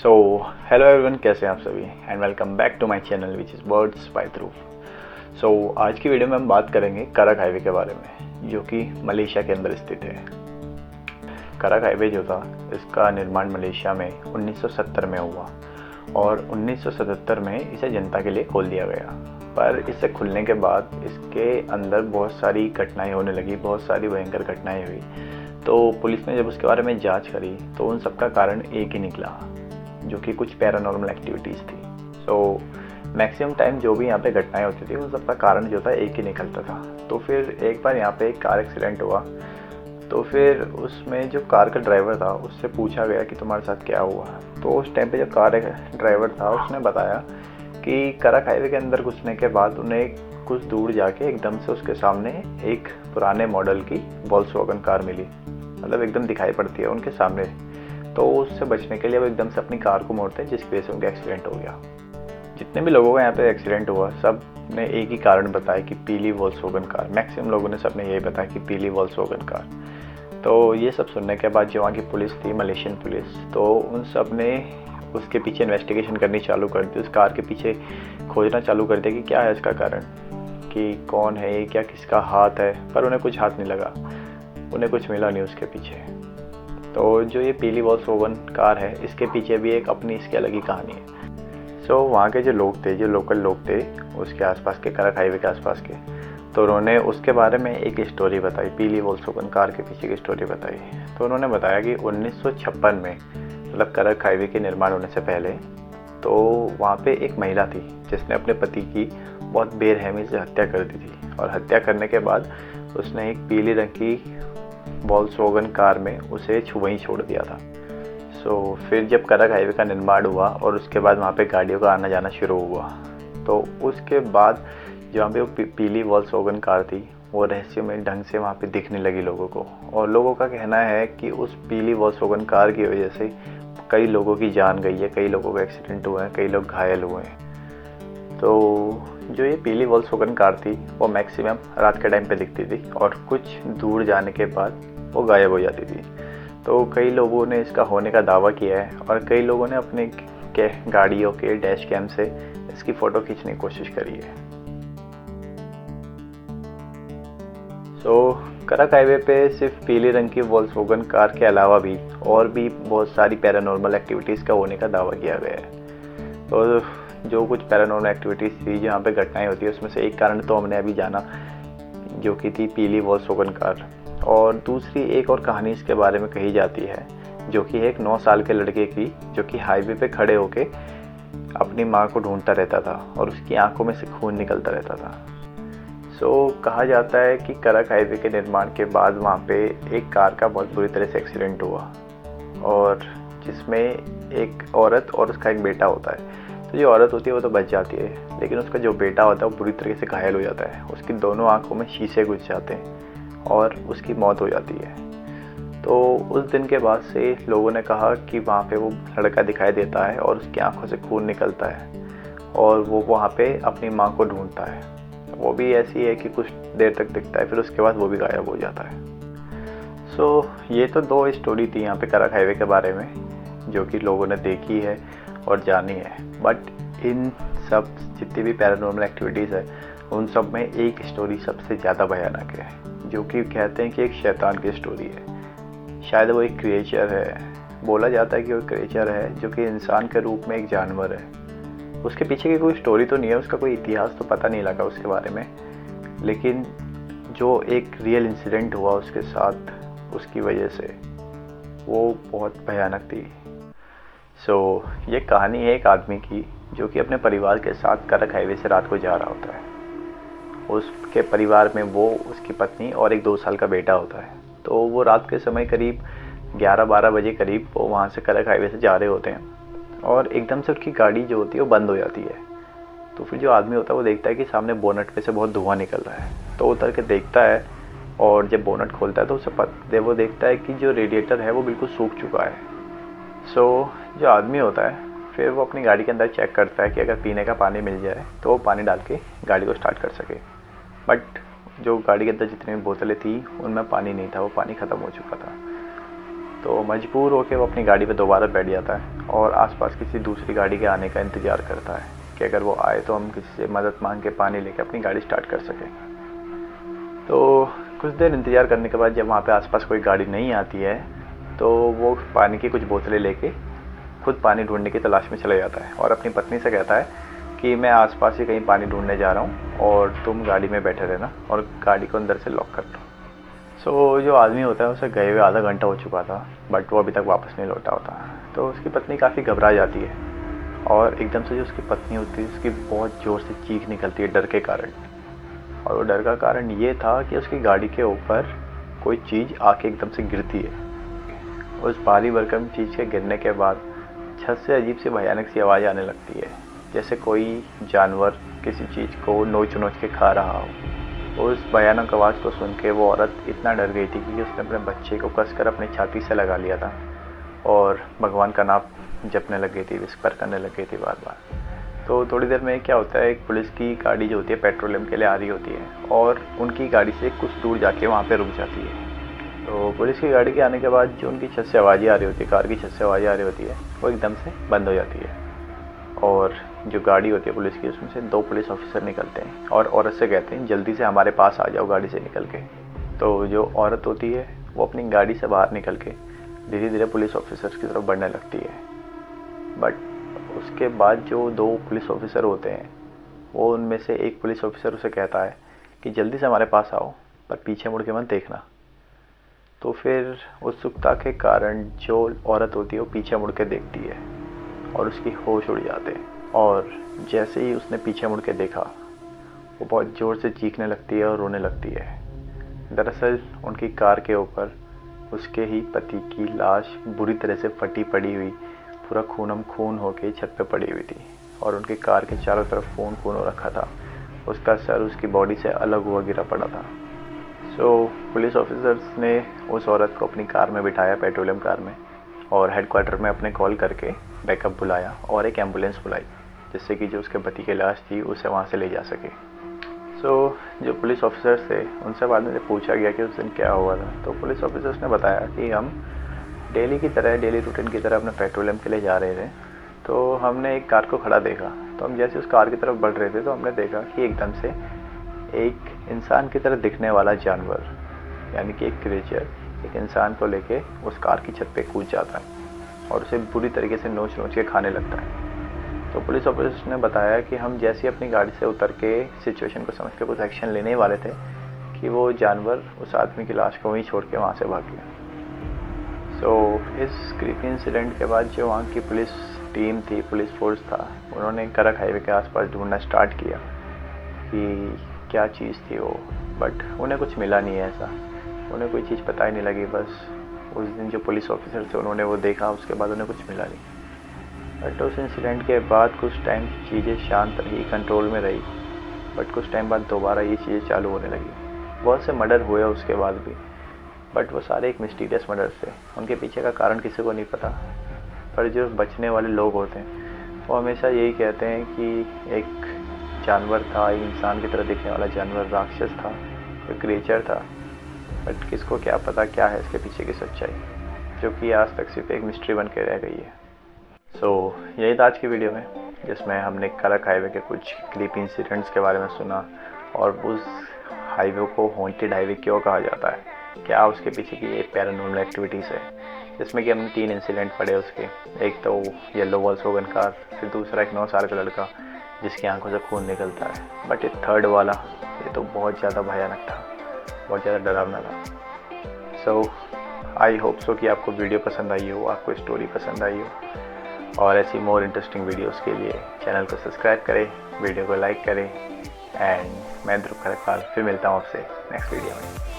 So hello everyone, कैसे हैं आप सभी and welcome back to my channel which is birds by Dhruv. So आज की वीडियो में हम बात करेंगे करक हाईवे के बारे में, जो कि मलेशिया के अंदर स्थित है। करक हाईवे जो था, इसका निर्माण मलेशिया में 1970 में हुआ और 1977 में इसे जनता के लिए खोल दिया गया। पर इसे खुलने के बाद इसके अंदर बहुत सारी घटनाएं होने लगी, बहुत सारी भयंकर घटनाएं हुई। तो पुलिस ने जब उसके बारे में जांच करी तो उन सब का कारण एक ही निकला, जो कि कुछ पैरानॉर्मल एक्टिविटीज़ थी। सो मैक्सिमम टाइम जो भी यहाँ पे घटनाएं होती थी उन सब का कारण जो था एक ही निकलता था। तो फिर एक बार यहाँ पे एक कार एक्सीडेंट हुआ, तो फिर उसमें जो कार का ड्राइवर था उससे पूछा गया कि तुम्हारे साथ क्या हुआ। तो उस टाइम पे जो कार ड्राइवर था उसने बताया कि करक हाईवे के अंदर घुसने के बाद उन्हें कुछ दूर जाके एकदम से उसके सामने एक पुराने मॉडल की वोल्क्सवैगन कार मिली, मतलब एकदम दिखाई पड़ती है उनके सामने। तो उससे बचने के लिए वो एकदम से अपनी कार को मोड़ते हैं, जिसकी वजह से उनका एक्सीडेंट हो गया। जितने भी लोगों का यहाँ पे एक्सीडेंट हुआ सब ने एक ही कारण बताया कि पीली वोल्क्सवैगन कार। मैक्सिमम लोगों ने सबने यही बताया कि पीली वोल्क्सवैगन कार। तो ये सब सुनने के बाद जो वहाँ की पुलिस थी, मलेशियन पुलिस, तो उन सब ने उसके पीछे इन्वेस्टिगेशन करनी चालू कर दी। उस कार के पीछे खोजना चालू कर दिया कि क्या है इसका कारण, कि कौन है ये, क्या किसका हाथ है। पर उन्हें कुछ हाथ नहीं लगा, उन्हें कुछ मिला नहीं उसके पीछे। तो जो ये पीली वोल्क्सवैगन कार है, इसके पीछे भी एक अपनी इसकी अलग ही कहानी है। सो वहाँ के जो लोग थे, जो लोकल लोग थे उसके आसपास के, करक हाईवे के आसपास के, तो उन्होंने उसके बारे में एक स्टोरी बताई, पीली वोल्क्सवैगन कार के पीछे की स्टोरी बताई। तो उन्होंने बताया कि 1956 में, मतलब करक हाईवे के निर्माण होने से पहले, तो वहाँ पे एक महिला थी जिसने अपने पति की बहुत बेरहमी से हत्या कर दी थी। और हत्या करने के बाद उसने एक पीली रंग की वोल्क्सवैगन कार में उसे वहीं छोड़ दिया था। सो फिर जब करक हाईवे का निर्माण हुआ और उसके बाद वहाँ पे गाड़ियों का आना जाना शुरू हुआ, तो उसके बाद जहाँ पे वो पीली वोल्क्सवैगन कार थी वो रहस्यमय ढंग से वहाँ पे दिखने लगी लोगों को। और लोगों का कहना है कि उस पीली वोल्क्सवैगन कार की वजह से कई लोगों की जान गई है, कई लोगों का एक्सीडेंट हुआ है, कई लोग घायल हुए हैं। तो जो ये पीली वोल्क्सवैगन कार थी वो मैक्सिमम रात के टाइम पे दिखती थी और कुछ दूर जाने के बाद वो गायब हो जाती थी। तो कई लोगों ने इसका होने का दावा किया है और कई लोगों ने अपने गाड़ियों के डैश कैम से इसकी फ़ोटो खींचने की कोशिश करी है। करक हाईवे पे सिर्फ पीली रंग की वोल्क्सवैगन कार के अलावा भी और भी बहुत सारी पैरानॉर्मल एक्टिविटीज़ का होने का दावा किया गया है। तो जो कुछ पैरानॉर्मल एक्टिविटीज़ थी, जहाँ पे घटनाएं होती है, उसमें से एक कारण तो हमने अभी जाना, जो कि थी पीली वोल्क्सवैगन कार। और दूसरी एक और कहानी इसके बारे में कही जाती है, जो कि एक 9 साल के लड़के की, जो कि हाईवे पे खड़े होके अपनी माँ को ढूंढता रहता था और उसकी आंखों में से खून निकलता रहता था। कहा जाता है कि करक हाईवे के निर्माण के बाद वहाँ पे एक कार का बहुत बुरी तरह से एक्सीडेंट हुआ, और जिसमें एक औरत और उसका एक बेटा होता है। तो जो औरत होती है वो तो बच जाती है, लेकिन उसका जो बेटा होता है वो बुरी तरीके से घायल हो जाता है। उसकी दोनों आंखों में शीशे घुस जाते हैं और उसकी मौत हो जाती है। तो उस दिन के बाद से लोगों ने कहा कि वहाँ पे वो लड़का दिखाई देता है और उसकी आंखों से खून निकलता है और वो वहाँ पे अपनी माँ को ढूंढता है। वो भी ऐसी है कि कुछ देर तक दिखता है, फिर उसके बाद वो भी गायब हो जाता है। ये तो 2 स्टोरी थी यहाँ पे करक हाईवे के बारे में, जो कि लोगों ने देखी है और जानी है। बट इन सब जितनी भी पैरानॉर्मल एक्टिविटीज़ है, उन सब में एक स्टोरी सबसे ज़्यादा भयानक है, जो कि कहते हैं कि एक शैतान की स्टोरी है। शायद वो एक क्रिएचर है, बोला जाता है कि वो क्रिएचर है जो कि इंसान के रूप में एक जानवर है। उसके पीछे की कोई स्टोरी तो नहीं है, उसका कोई इतिहास तो पता नहीं लगा उसके बारे में, लेकिन जो एक रियल इंसिडेंट हुआ उसके साथ, उसकी वजह से वो बहुत भयानक थी। ये कहानी है एक आदमी की, जो कि अपने परिवार के साथ करक हाईवे से रात को जा रहा होता है। उसके परिवार में वो, उसकी पत्नी और एक 2 साल का बेटा होता है। तो वो रात के समय करीब 11-12 बजे करीब वो वहाँ से करक हाईवे से जा रहे होते हैं और एकदम से उसकी गाड़ी जो होती है वो बंद हो जाती है। तो फिर जो आदमी होता है वो देखता है कि सामने बोनट पे से बहुत धुआं निकल रहा है। तो उतर के देखता है और जब बोनट खोलता है तो वो देखता है कि जो रेडिएटर है वो बिल्कुल सूख चुका है। जो आदमी होता है फिर वो अपनी गाड़ी के अंदर चेक करता है कि अगर पीने का पानी मिल जाए तो वो पानी डाल के गाड़ी को स्टार्ट कर सके। बट जो गाड़ी के अंदर जितनी बोतलें थी उनमें पानी नहीं था, वो पानी ख़त्म हो चुका था। तो मजबूर होकर वो अपनी गाड़ी पे दोबारा बैठ जाता है और आसपास किसी दूसरी गाड़ी के आने का इंतज़ार करता है कि अगर वो आए तो हम किसी से मदद मांग के पानी लेके अपनी गाड़ी स्टार्ट कर सकें। तो कुछ देर इंतज़ार करने के बाद जब वहाँ पे आसपास कोई गाड़ी नहीं आती है तो वो पानी की कुछ बोतलें लेके खुद पानी ढूंढने की तलाश में चला जाता है और अपनी पत्नी से कहता है कि मैं आसपास ही कहीं पानी ढूंढने जा रहा हूँ और तुम गाड़ी में बैठे रहना और गाड़ी को अंदर से लॉक कर लो। सो जो आदमी होता है उसे गए हुए आधा घंटा हो चुका था, बट वो अभी तक वापस नहीं लौटा होता। तो उसकी पत्नी काफ़ी घबरा जाती है और एकदम से जो उसकी पत्नी होती है उसकी बहुत ज़ोर से चीख निकलती है डर के कारण। और वो डर का कारण ये था कि उसकी गाड़ी के ऊपर कोई चीज़ आके एकदम से गिरती है। उस भारी भरकम चीज़ के गिरने के बाद छत से अजीब सी भयानक सी आवाज़ आने लगती है, जैसे कोई जानवर किसी चीज़ को नोच नोच के खा रहा हो। उस भयानक आवाज़ को सुन के वो औरत इतना डर गई थी कि उसने अपने बच्चे को कसकर अपनी छाती से लगा लिया था और भगवान का नाम जपने लग गई थी, विस्पर करने लग गई थी बार बार। तो थोड़ी देर में क्या होता है, एक पुलिस की गाड़ी जो होती है पेट्रोलियम के लिए आ रही होती है और उनकी गाड़ी से कुछ दूर जाके वहाँ पे रुक जाती है। तो पुलिस की गाड़ी के आने के बाद जो उनकी छत से आवाज़ें आ रही होती है, कार की छत से आवाज़ें आ रही होती है, वो एकदम से बंद हो जाती है और जो गाड़ी होती है पुलिस की उसमें से 2 पुलिस ऑफिसर निकलते हैं और औरत से कहते हैं जल्दी से हमारे पास आ जाओ गाड़ी से निकल के। तो जो औरत होती है वो अपनी गाड़ी से बाहर निकल के धीरे धीरे पुलिस ऑफिसर्स की तरफ बढ़ने लगती है। बट उसके बाद जो 2 पुलिस ऑफिसर होते हैं वो उनमें से एक पुलिस ऑफिसर उसे कहता है कि जल्दी से हमारे पास आओ पर पीछे मुड़ के मत देखना। तो फिर उत्सुकता के कारण जो औरत होती है वो पीछे मुड़ के देखती है और उसकी होश उड़ जाते हैं और जैसे ही उसने पीछे मुड़ के देखा वो बहुत ज़ोर से चीखने लगती है और रोने लगती है। दरअसल उनकी कार के ऊपर उसके ही पति की लाश बुरी तरह से फटी पड़ी हुई, पूरा खूनम खून होके छत पे पड़ी हुई थी और उनकी कार के चारों तरफ खून खून हो रखा था। उसका सर उसकी बॉडी से अलग हुआ गिरा पड़ा था। सो पुलिस ऑफिसर्स ने उस औरत को अपनी कार में बिठाया, पेट्रोलियम कार में, और हेडक्वार्टर में अपने कॉल करके बैकअप बुलाया और एक एम्बुलेंस बुलाई जिससे कि जो उसके पति की लाश थी उसे वहाँ से ले जा सके। सो जो पुलिस ऑफिसर्स थे उनसे बाद में पूछा गया कि उस दिन क्या हुआ था। तो पुलिस ऑफिसर्स ने बताया कि हम डेली रूटीन की तरह अपने पेट्रोलियम के लिए जा रहे थे, तो हमने एक कार को खड़ा देखा। तो हम जैसे उस कार की तरफ बढ़ रहे थे तो हमने देखा कि एकदम से एक इंसान की तरह दिखने वाला जानवर, यानी कि एक क्रिएचर, एक इंसान को लेके उस कार की छत पे कूद जाता है और उसे बुरी तरीके से नोच नोच के खाने लगता है। तो पुलिस ऑफिसर ने बताया कि हम जैसे ही अपनी गाड़ी से उतर के सिचुएशन को समझ के कुछ एक्शन लेने वाले थे कि वो जानवर उस आदमी की लाश को वहीं छोड़ के वहाँ से भाग गया। सो इस क्रीपी इंसिडेंट के बाद जो वहाँ की पुलिस टीम थी, पुलिस फोर्स था, उन्होंने करक हाईवे के आसपास ढूंढना स्टार्ट किया कि क्या चीज़ थी वो, बट उन्हें कुछ मिला नहीं है ऐसा। उन्हें कोई चीज़ पता ही नहीं लगी। बस उस दिन जो पुलिस ऑफिसर थे उन्होंने वो देखा, उसके बाद उन्हें कुछ मिला नहीं। बट उस इंसिडेंट के बाद कुछ टाइम चीज़ें शांत रही, कंट्रोल में रही, बट कुछ टाइम बाद दोबारा ये चीज़ें चालू होने लगी। बहुत से मर्डर हुए उसके बाद भी, बट वो सारे एक मिस्टीरियस मर्डर थे। उनके पीछे का कारण किसी को नहीं पता, पर जो बचने वाले लोग होते हैं वो हमेशा यही कहते हैं कि एक जानवर था, एक इंसान की तरह दिखने वाला जानवर, राक्षस था, एक क्रिएचर था, बट किसको क्या पता क्या है इसके पीछे की सच्चाई, जो कि आज तक सिर्फ एक मिस्ट्री बन के रह गई है। सो यही था आज की वीडियो में, जिसमें हमने करक हाईवे के कुछ क्रीपी इंसिडेंट्स के बारे में सुना और उस हाईवे को हॉन्टेड हाईवे क्यों कहा जाता है, क्या उसके पीछे की एक पैरानॉर्मल एक्टिविटीज़ है, जिसमें कि हमने 3 इंसिडेंट पढ़े उसके। एक तो येलो वोल्क्सवैगन कार, फिर दूसरा एक 9 साल का लड़का जिसकी आंखों से खून निकलता है, बट ये थर्ड वाला ये तो बहुत ज़्यादा भयानक था, बहुत ज़्यादा डरावना था। सो आई होप सो कि आपको वीडियो पसंद आई हो, आपको स्टोरी पसंद आई हो, और ऐसी मोर इंटरेस्टिंग वीडियोस के लिए चैनल को सब्सक्राइब करें, वीडियो को लाइक करें, एंड मैं ध्रुव खरकपाल फिर मिलता हूँ आपसे नेक्स्ट वीडियो में।